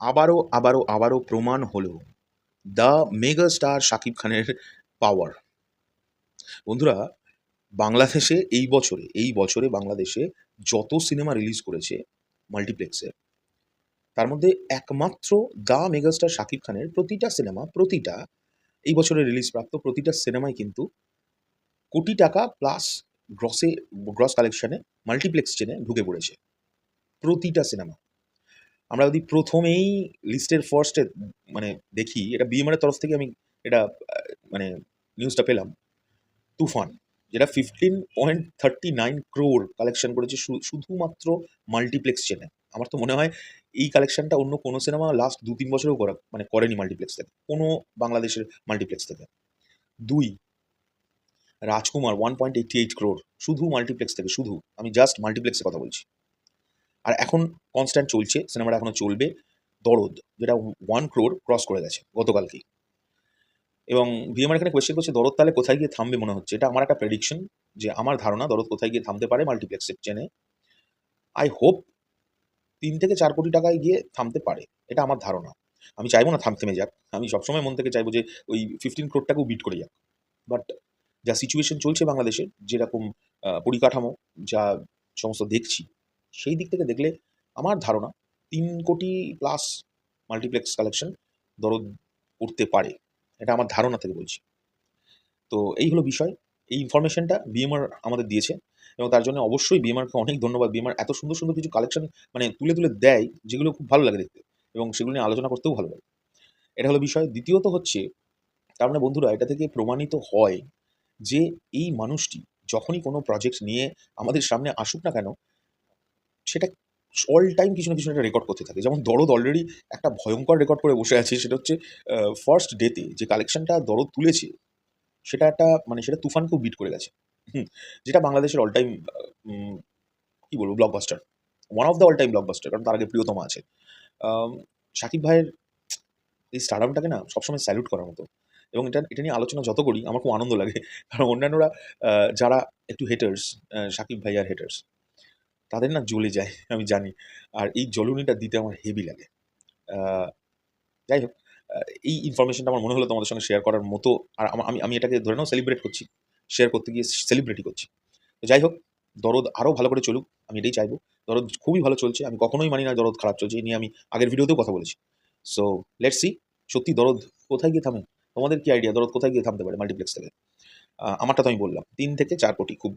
আবারও প্রমাণ হলো দ্য মেগা স্টার শাকিব খানের পাওয়ার। বন্ধুরা, বাংলাদেশে এই বছরে বাংলাদেশে যত সিনেমা রিলিজ করেছে মাল্টিপ্লেক্সে, তার মধ্যে একমাত্র দ্য মেগাস্টার শাকিব খানের প্রতিটা এই বছরে রিলিজ প্রাপ্ত প্রতিটা সিনেমাই কিন্তু কোটি টাকা প্লাস গ্রস কালেকশনে মাল্টিপ্লেক্স চেনে ঢুকে পড়েছে। প্রতিটা সিনেমা। আমরা যদি প্রথমেই লিস্টের ফার্স্টে মানে দেখি, এটা বিএমআর এর তরফ থেকে আমি এটা মানে নিউজটা পেলাম। তুফান, যেটা 15.39 ক্রোর কালেকশন করেছে শুধুমাত্র মাল্টিপ্লেক্স চেনে। আমার তো মনে হয় এই কালেকশনটা অন্য কোনো সিনেমা লাস্ট ২-৩ বছরেও করেনি মাল্টিপ্লেক্স থেকে, কোনো বাংলাদেশের মাল্টিপ্লেক্স থেকে। ২, রাজকুমার 1.88 ক্রোর শুধু মাল্টিপ্লেক্স থেকে, শুধু আমি জাস্ট মাল্টিপ্লেক্সের কথা বলছি। আর এখন কনস্ট্যান্ট চলছে, সিনেমাটা এখনো চলবে, দরদ, যেটা 1 ক্রোর ক্রস করে গেছে গতকালকেই। এবং ভিএমআর এখানে কোয়েশ্চেন করছে দরদ তাহলে কোথায় গিয়ে থামবে মনে হচ্ছে। এটা আমার একটা প্রেডিকশন, যে আমার ধারণা দরদ কোথায় গিয়ে থামতে পারে মাল্টিপ্লেক্সের চেনে। আই হোপ ৩ থেকে ৪ কোটি টাকায় গিয়ে থামতে পারে, এটা আমার ধারণা। আমি চাইবো না থেমে যাক, আমি সবসময় মন থেকে চাইবো যে ওই 15 ক্রোরটাকেও বিট করে যাক। বাট যা সিচুয়েশন চলছে বাংলাদেশের, যেরকম পরিকাঠামো, যা সমস্ত দেখছি, সেই দিক থেকে দেখলে আমার ধারণা ৩ কোটি প্লাস মাল্টিপ্লেক্স কালেকশন দরদ করতে পারে, এটা আমার ধারণা থেকে বলছি। তো এই হলো বিষয়। এই ইনফরমেশনটা বিএমআর আমাদের দিয়েছে এবং তার জন্য অবশ্যই বিএমআরকে অনেক ধন্যবাদ। বিএমআর এত সুন্দর সুন্দর কিছু কালেকশন মানে তুলে দেয়, যেগুলো খুব ভালো লাগে দেখতে এবং সেগুলো নিয়ে আলোচনা করতেও ভালো লাগে। এটা হলো বিষয়। দ্বিতীয়ত হচ্ছে, তার মানে বন্ধুরা, এটা থেকে প্রমাণিত হয় যে এই মানুষটি যখনই কোনো প্রজেক্ট নিয়ে আমাদের সামনে আসুক না কেন, সেটা অল টাইম কিছু না কিছু একটা রেকর্ড করতে থাকে। যেমন দরদ অলরেডি একটা ভয়ঙ্কর রেকর্ড করে বসে আছে, সেটা হচ্ছে ফার্স্ট ডেতে যে কালেকশনটা দরদ তুলেছে, সেটা একটা মানে সেটা তুফানকেও বিট করে গেছে। হুম, যেটা বাংলাদেশের অল টাইম কি বলবো blockbuster, one of the all time blockbuster, কারণ তার আগে প্রিয়তমা আছে। আম শাকিব ভাইয়ের এই স্টারডামটাকে না সবসময় স্যালুট করার মতো, এবং এটা নিয়ে আলোচনা যত করি আমার খুব আনন্দ লাগে। কারণ অন্যান্যরা যারা একটু হেটার্স, শাকিব ভাইয়ার হেটার্স, তাদের না জ্বলে যায় আমি জানি। আর এই জ্বলুনিটা দিতে আমার হেভি লাগে। আ যাই হোক, আ এই ইনফরমেশনটা আমার মনে হলো তোমাদের সঙ্গে শেয়ার করার মতো। আর আমি এটাকে ধরে নাও সেলিব্রেট করছি। শেয়ার করতে গিয়ে সেলিব্রেটই করছি। তো যাই হোক, দরদ আরও ভালো করে চলুক, আমি এটাই চাইবো। দরদ খুবই ভালো চলছে। আমি কখনোই মানি না দরদ খারাপ চলছে। এই নিয়ে আমি আগের ভিডিওতেও কথা বলেছি। সো লেটস সি সত্যি দরদ কোথায় গিয়ে থামে? তোমাদের কি আইডিয়া দরদ কোথায় গিয়ে থামতে পারে মাল্টিপ্লেক্স থেকে? আমারটা তো আমি বললাম ৩ থেকে ৪ কোটি খুব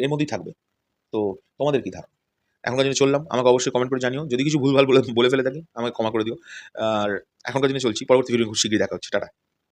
এর মধ্যেই থাকবে। তো তোমাদের কি ধারণা? এখনকার দিনে চললাম। আমাকে অবশ্যই কমেন্ট করে জানিও। যদি কিছু ভুলভাল বলে ফেলে থাকি আমাকে ক্ষমা করে দিও। আর এখনকার দিনে চলছি। পরবর্তী ভিডিও খুব শীঘ্রই দেখা হচ্ছে। টাটা।